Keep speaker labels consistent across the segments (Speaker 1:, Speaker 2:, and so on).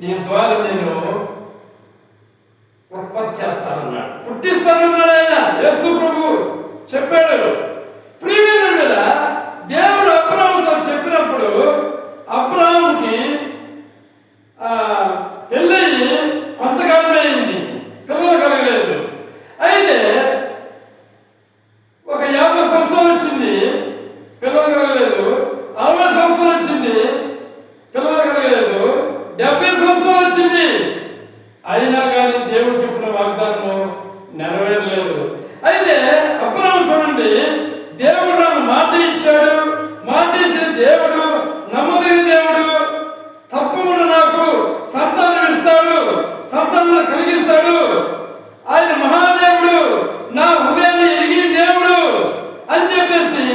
Speaker 1: నీ ద్వారా నేను ఉత్పత్తి చేస్తానన్నాడు, పుట్టిస్తానన్నాడు ఆయన. యేసు ప్రభు చెప్పాడు. ప్రియమైన కదా, దేవుడు అబ్రాహాముతో చెప్పినప్పుడు అబ్రాహాముకి పెళ్ళయి కొంతకాలమే అయింది, పిల్లలు కలగలేదు. అయితే ఒక 50 సంవత్సరాలు వచ్చింది, పిల్లలు కలగలేదు. 60 సంవత్సరాలు వచ్చింది, పిల్లలు కలగలేదు. 70 సంవత్సరాలు వచ్చింది, అయినా కానీ దేవుడు చెప్పిన వాగ్దానం నెరవేరలేదు. అయితే అబ్రాహాము చూడండి, దేవుడు నాకు మాట ఇచ్చాడు, మాట ఇచ్చిన దేవుడు నమ్మదగిన దేవుడు, తప్పకుండా నాకు సంతానం ఇస్తాడు, సంతానం కలిగిస్తాడు, ఆయన మహాదేవుడు, నా హృదయాన్ని ఎరిగిన దేవుడు అని చెప్పేసి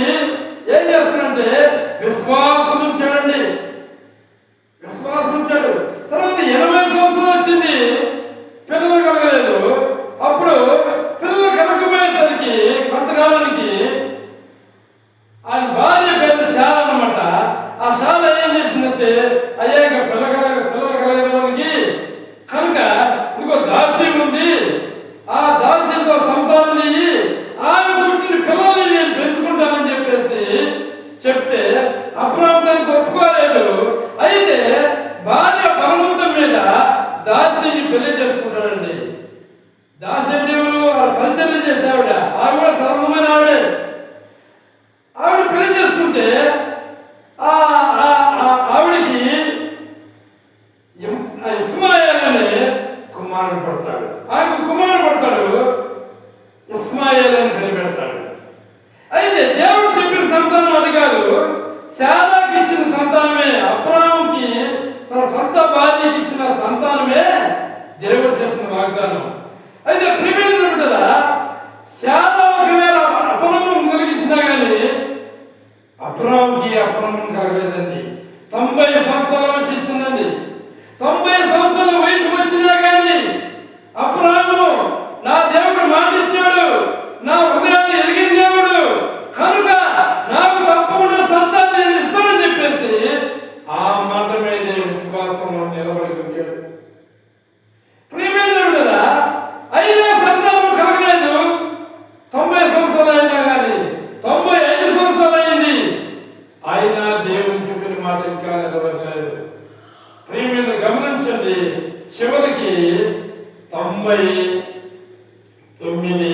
Speaker 1: ఏం చేస్తాడంటే విశ్వాసం ఉంచాడండి, విశ్వాసం ఉంచాడు. తర్వాత 80 సంవత్సరాలు వచ్చింది, పిల్లలు కలగలేదు. అప్పుడు పిల్లలు కలగపోయేసరికి కొంతకాలానికి ఆయన భార్య పేరు శాల అన్నమాట. ఆ శాల ఏం చేసిందంటే, అయ్యాక పిల్లలు కలగడానికి కనుక ఇదిగో దాసి ఉంది, ఆ దాసితో సంసారం చెయ్యి, ఆమె పుట్టిన పిల్లల్ని నేను పెంచుకుంటానని చెప్పేసి చెప్తే అబ్రాహాము దానికి ఒప్పుకోలేదు. అయితే భార్య బలవంతం మీద దాసిని పెళ్లి చేసుకుంటాడండి. దాసి అంటే ఎవరు? పరిచయం చేసే ఆవిడ, ఆవిడ కూడా సరళమైన ఆవిడే. ఆవిడ పెళ్లి చేసుకుంటే ఆవిడికి ఇస్మాయిల్ అనే కుమారుడు పడతాడు. ఆయనకు కుమారుడు పడతాడు, ఇస్మాయిల్ అని పేరు పెడతాడు. అయితే దేవుడు చెప్పిన సంతానం అది కాదు, శారాకి ఇచ్చిన సంతానమే, అబ్రాహాముకి తన సొంత భార్యకి ఇచ్చిన సంతానమే దేవుడు చేసిన వాగ్దానం. అయితే ప్రియమైన బిడ్డలా, శారా ఒకవేళ అపనమ్మం కలిగించినా కానీ అబ్రాహాముకి అపనమ్మం కలగలేదండి. 90 సంవత్సరాల వచ్చి ఇచ్చిందండి. 90 సంవత్సరాల వయసు వచ్చినా కానీ అబ్రాహాము నా దేవుడు మాట ఇచ్చాడు, నా హృదయాన్ని ఎరిగిన దేవుడు కనుక నాకు తప్పకుండా సంతానం నేను ఇస్తానని చెప్పేసి ఆ మాట మీదే విశ్వాసంలో నిలబడుకుంటాడు. ప్రియమైన కదా, అయినా సంతానం కలగలేదు. 90 సంవత్సరాలు అయినా కానీ 95 సంవత్సరాలు అయింది, అయినా దేవుని చెప్పిన మాట ఇంకా నిలబడలేదు. ప్రియమైన గమనించండి, చివరికి 99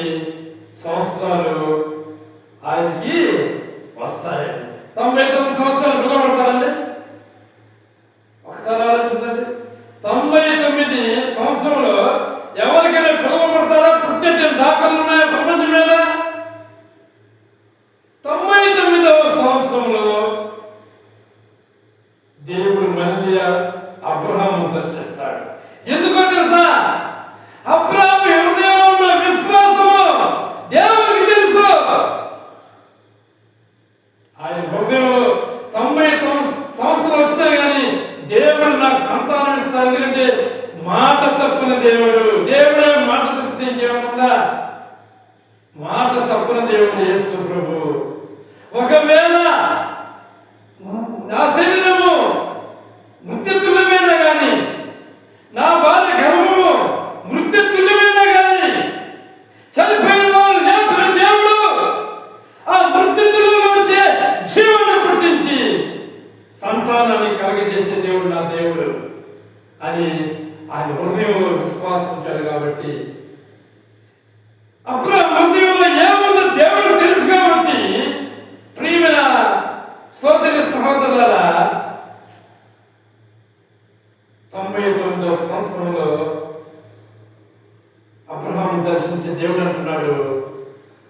Speaker 1: సంవత్సరాలు ఆయనకి వస్తాయండి. 99 సంవత్సరాలు పిల్లబడతారండి. ఒకసారి ఆలోచించండి, 99 సంవత్సరంలో ఎవరికైనా పిల్లలు పడతారా? పుట్టిన దాఖలు ఉన్నాయా ప్రపంచం మీద? 99వ సంవత్సరంలో దేవుడు మళ్ళీ అబ్రాహాము దర్శిస్తాడు. ఎందుకో తెలుసా? అబ్రాహాము హృదయంలో ఉన్న విశ్వాసము దేవునికి తెలుసు. ఆయన హృదయంలో 99 సంవత్సరాలు వచ్చినా కానీ దేవుడు నాకు సంతానం ఇస్తాడు. ఎందుకంటే మాట తప్పని దేవుడు, దేవుడే మాట తప్పితే ఇంకేమన్నా? మాట తప్పని దేవుడు యేసు ప్రభు. ఒకవేళ నా శరీరము మృత్యుతుల్యమైన కానీ, నా భార్య గర్భము మృత్యుతుల్యమైన కానీ, చనిపోయిన వాళ్ళు లేపిన దేవుడు ఆ మృత్యుతుల్యం వచ్చే జీవనం పుట్టించి సంతానాన్ని కలగజేసే దేవుడు నా దేవుడు అని ఆయన హృదయంలో విశ్వాసం ఉంచాడు. కాబట్టి అబ్రాహాము హృదయంలో ఏముందో దేవుడు తెలుసు. కాబట్టి ప్రియమైన సోదరి సహోదరులారా, 99వ సంవత్సరంలో అబ్రాహాము దర్శించే దేవుడు అంటున్నాడు,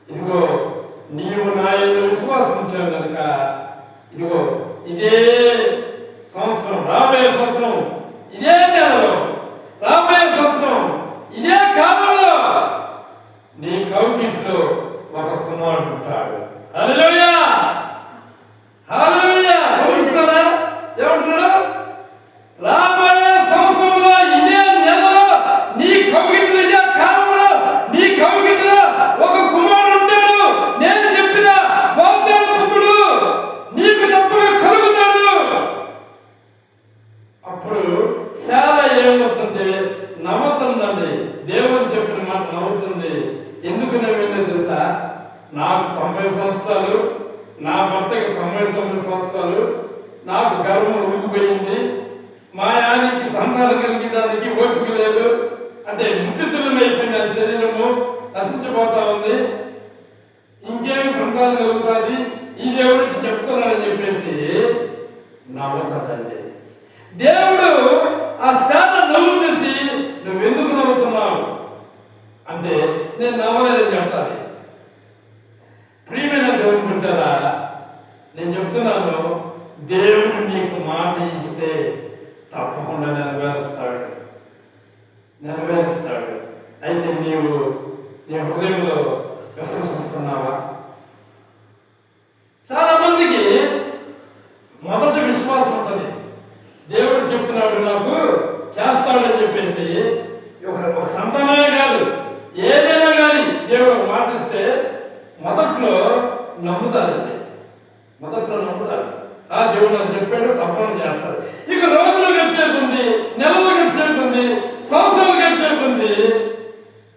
Speaker 1: ఇదిగో నీవు నా యందు విశ్వాసం ఉంచావు కనుక ఇదిగో ఇదే సంవత్సరం, రాబోయే సంవత్సరం, ఇదే నెలలో, రాబోయే సంవత్సరం, ఇదే కాలంలో నీ కౌగిట్లో ఒక కుమారుడు ఉంటాడు. హల్లెలూయా, హల్లెలూయా. గమనిస్తారా ఏమంటున్నాడు? రాబోయే సంవత్సరంలో, ఇదే నెలలో, నీ కౌగిట్లో, ఇదే కాలంలో నీ కౌగిట్లో ఒక కుమారుడు ఉంటాడు. నేను చెప్పిన వాగ్దాన పుత్రుడు నీకు తప్పక కలుగుతాడు. ఏమవుతుందంటే నవ్వుతుందండి. దేవుని చెప్పిన మాట నవ్వుతుంది. ఎందుకు నవ్విందో తెలుసా? నాకు 90 సంవత్సరాలు, నా భర్తకి 99 సంవత్సరాలు, నాకు గర్వం ఉడిగిపోయింది, మా యానికి సంతానం కలిగడానికి ఓపిక లేదు, అంటే మృత్యుతులమైపోయింది, ఆ శరీరము నశించిపోతా ఉంది, ఇంకేమి సంతానం కలుగుతుంది, ఈ దేవుడికి చెప్తున్నాడని చెప్పేసి నవ్వుతుందండి. దేవుడు ఆ శాత నవ్వు చూసి నువ్వెందుకు నవ్వుతున్నావు అంటే నేను నవ్వలేదని చెప్తాను. ప్రియమైన దేవుని బిడ్డలారా, నేను చెప్తున్నాను, దేవుడు నీకు మాట ఇస్తే తప్పకుండా నెరవేరుస్తాడు. అయితే నీవు నీ హృదయంలో విశ్వసిస్తున్నావా? చాలా మందికి మొదటి విశ్వాసం ఉంటుంది. దేవుడు చెప్పినాడు నాకు చేస్తాడని చెప్పేసి, ఒక సంతానమే కాదు ఏదైనా కానీ దేవుడు మాట ఇస్తే మొదట్లో నమ్ముతారండి. ఆ దేవుడు నాకు చెప్పాడు, తప్పని చేస్తారు. ఇక రోజులు గడిచే కొంది, నెలలు గడిచే కొంది, సంవత్సరాలు గడిచే కొంది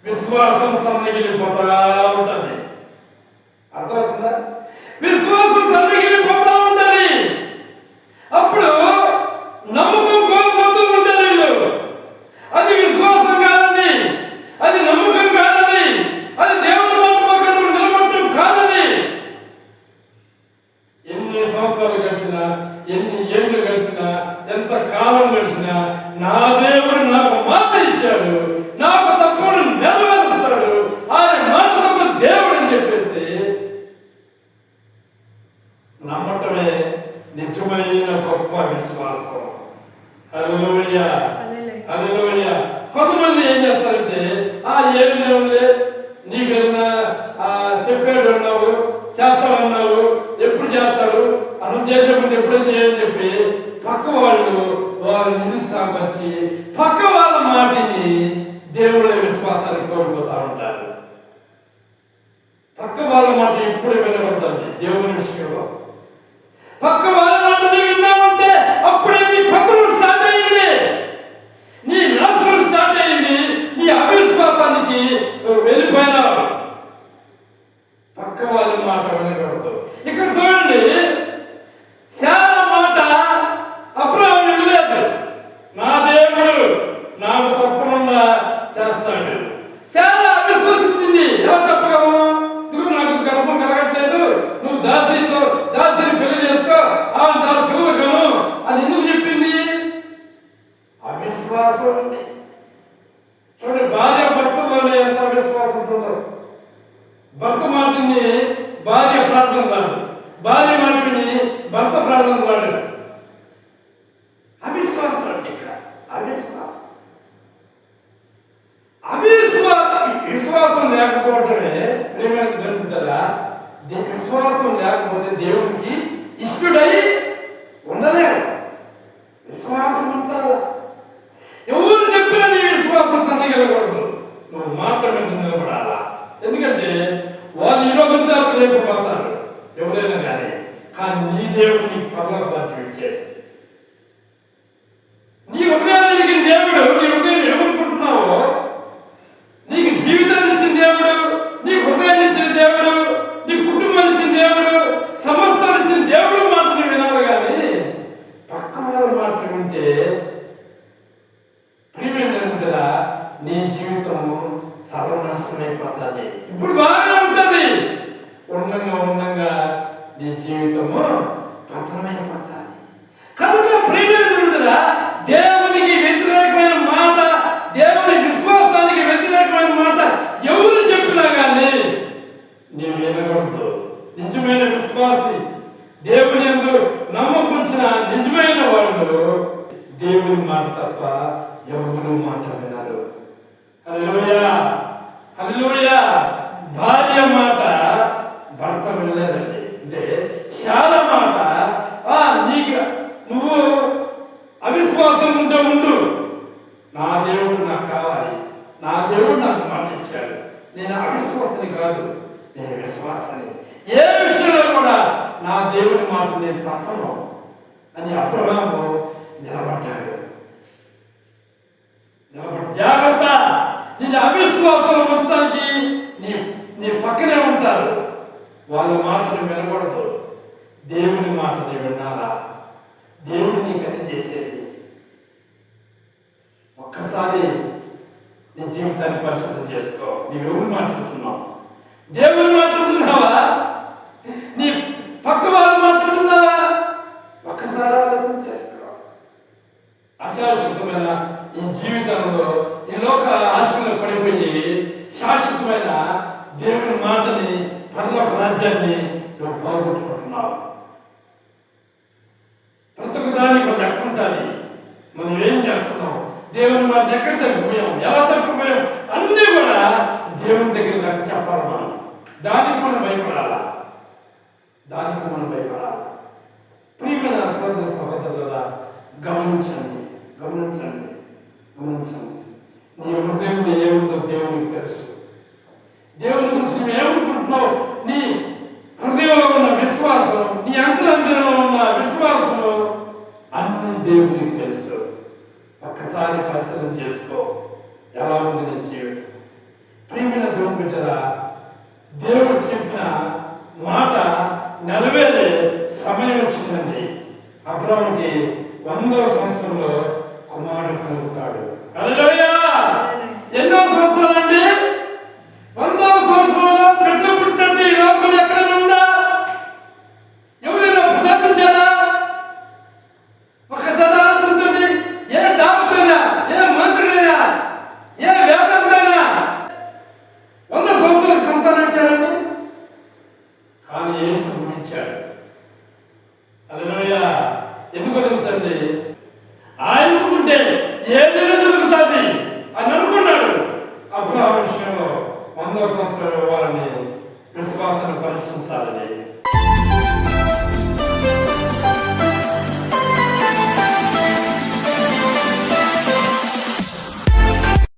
Speaker 1: విశ్వాసం సన్నగిలిపోతా ఉంటుంది. అర్థమవుతుందా? విశ్వాసం సన్నగిలిపోతా ఉంటుంది. అప్పుడు నమ్మకం కోల్పోతూ ఉంటారు వీళ్ళు. అది విశ్వాసం కాదని, అది నమ్మకం కాదని, అది దేవుని మాట ప్రకారం నిలబడటం కాదని. ఎన్ని సంవత్సరాలు గడిచినా, ఎన్ని ఏళ్ళు గడిచినా, ఎంత కాలం గడిచినా, నా దేవుడు నాకు మాట ఇచ్చాడు, నాకు తప్పకుండా నెరవేరుస్తాడు, ఆయన మాట తప్ప దేవుడు అని చెప్పేసి నమ్మటమే నిజమైన గొప్ప విశ్వాసం. హల్లెలూయా, హల్లెలూయా. కొంతమంది ఏం చేస్తారంటే, ఏమి దేవులే నీకు ఏదైనా చెప్పాడు అన్నావు, చేస్తాడన్నావు, ఎప్పుడు చేస్తాడు, అసలు చేసే ముందు ఎప్పుడైనా చేయని చెప్పి పక్క వాళ్ళని నిరుత్సాహపరిచి పక్క వాళ్ళ మాటిని దేవుళ్ళ విశ్వాసాన్ని కోల్పోతా ఉంటారు. పక్క వాళ్ళ మాట ఎప్పుడు వినబడతాండి దేవుని విషయంలో. పక్క వాళ్ళ మాట నీవు విన్నావంటే అప్పుడే నీ పత్రం స్టార్ట్ అయ్యింది, నీ నాశనం స్టార్ట్ అయ్యింది, నీ అవిశ్వాసానికి వెళ్ళిపోయినావు. పక్క వాళ్ళ మాట వినకూడదు. ఇక్కడ చూడండి, శారా మాట అబ్రహాము వినలేదు. నా దేవుడు నాకు తప్పకుండా చేస్తాడు. శారా విశ్వసించింది. ఎలా చెప్పగలము? నాకు గర్భం కలగట్లేదు, నువ్వు దాసిని పెళ్లి చేసుకో, దాని పిల్లలు కను అని ఎందుకు చెప్పింది? అవిశ్వాసం ఉంది. చూడండి, భార్య భర్తలోనే ఎంత విశ్వాసం ఉంటుందో. భర్త మాటని భార్య ప్రార్థన రాదు, భార్య మాటని భర్త ప్రార్థన రాడు. అవిశ్వాసం అంటే ఇక్కడ విశ్వాసం లేకపోవటమే ప్రేమ జరుగుతుందా? విశ్వాసం లేకపోతే దేవునికి ఇష్టడై ఉండలేవు. విశ్వాసం ఉంచాలా. ఎవరు చెప్పినా నీ విశ్వాసం సన్నగలకూడదు. నువ్వు మాట మీద నిలబడాలా. ఎందుకంటే వాళ్ళు ఈరోజు ఉంటారు, రేపు పోతారు, ఎవరైనా కానీ నీ దేవుడు నీకు పరలోకాన్ని ఇచ్చేది. నీ హృదయానికి దేవుడు, నీ హృదయం ఏమనుకుంటున్నావో, నీకు జీవితాన్ని ఇచ్చిన దేవుడు, నీ హృదయాన్ని ఇచ్చిన దేవుడు, నీ కుటుంబాన్ని ఇచ్చిన దేవుడు, సమస్తాన్ని ఇచ్చిన దేవుడు మాత్రమే వినాలి. కానీ పక్క వాళ్ళ మాట వింటే ప్రియమైనదా నీ జీవితము సర్వనాశనమైపోతుంది. ఇప్పుడు బాగా ఉంటుంది, ఉండంగా నీ జీవితము పతనమైపోతుంది. కనుక ప్రియమైనదా దేవునికి వ్యతిరేకమైన మాట, దేవుని విశ్వాసానికి వ్యతిరేకమైన మాట ఎవరు చెప్పినా కానీ నీవు వినకూడదు. నిజమైన విశ్వాసి, దేవుని యందు నమ్మకుంచిన నిజమైన వాళ్ళు దేవుని మాట తప్ప ఎవరు మాట వినరు. హల్లెలూయా, హల్లెలూయా. భార్య మాట భర్త వినలేదండి. అంటే చాలా మాట, నువ్వు అవిశ్వాసం ఉంటే ఉండు, నా దేవుడు నాకు కావాలి, నా దేవుడు నాకు మాట ఇచ్చాడు, నేను అవిశ్వాసని కాదు, నేను విశ్వాసని. ఏ విషయంలో కూడా నా దేవుడి మాట నేను తప్పను అని అబ్రహాము నిలబడ్డాడు. జాగ్రత్త, నేను అవిశ్వాసంలో ఉంచడానికి నీ నీ పక్కనే ఉంటారు. వాళ్ళ మాటను వినకూడదు, దేవుని మాటని వినాలా. దేవుడు నీకు అన్ని చేసేది. ఒక్కసారి నీ జీవితాన్ని పరిశుద్ధం చేసుకో. నీవెవరు మాట్లాడుతున్నావు? దేవుని మాట్లాడుతున్నావా? నీ పక్క వాళ్ళు మాట్లాడుతున్నావా? ఒక్కసారి ఆలోచన చేసుకో. అశాశ్వతమైన ఈ జీవితంలో ఈ లోక ఆశలో పడిపోయి శాశ్వతమైన దేవుని మాటని, పరలోక రాజ్యాన్ని నువ్వు పోగొట్టుకుంటున్నావు. ప్రతి ఒక్క దానికి ఒక లెక్క ఉంటుంది. మనం ఏం చేస్తున్నాం, దేవుని మాట ఎక్కడ తప్పిపోయాం, ఎలా తప్పిపోయాం అన్నీ కూడా దేవుని దగ్గర లెక్క చెప్పాలి. మనం దానికి మనం భయపడాలా, దానికి మనం భయపడాలి. ప్రియమైన సోదర సహోదరులారా, గమనించండి గమనించండి గమనించండి. నీ హృదయంలో ఏముందో దేవునికి తెలుసు. దేవుని గురించి నువ్వు ఏమనుకుంటున్నావు? నీ హృదయంలో ఉన్న విశ్వాసం, నీ అంతరంగంలో ఉన్న విశ్వాసము అన్ని దేవునికి తెలుసు. ఒక్కసారి పరిశీలన చేసుకో, ఎలా ఉంది నీ జీవితం. ప్రియమైన దేవుని బిడ్డరా, దేవుడు చెప్పిన మాట నెరవేరే సమయం వచ్చిందండి. అబ్రాహాముకి 100వ సంవత్సరంలో కుమారుడు కలుగుతాడు. హల్లెలూయా! ఎన్నో సంవత్సరాలండి? 100వ సంవత్సరంలో బిడ్డ పుట్టినట్టు ఈ లోకంలో ఎక్కడైనా ఉందా? ఎవరైనా ప్రసాదించారా? ఒకసారి ఆలోచించండి. ఏ డాక్టర్ అయినా, ఏ మంత్రుడైనా, ఏ వేదంతైనా 100 సంవత్సరాలకు సంతానం ఇచ్చారండి. కానీ యేసు ఇచ్చాడు. హల్లెలూయా! ఎందుకో తెలుసండి, ఆయన అనుకుంటే ఏదైనా జరుగుతుంది అని అనుకున్నాడు. అబ్రాహాము విషయంలో 100వ సంవత్సరం ఇవ్వాలని, విశ్వాసాన్ని పరీక్షించాలని.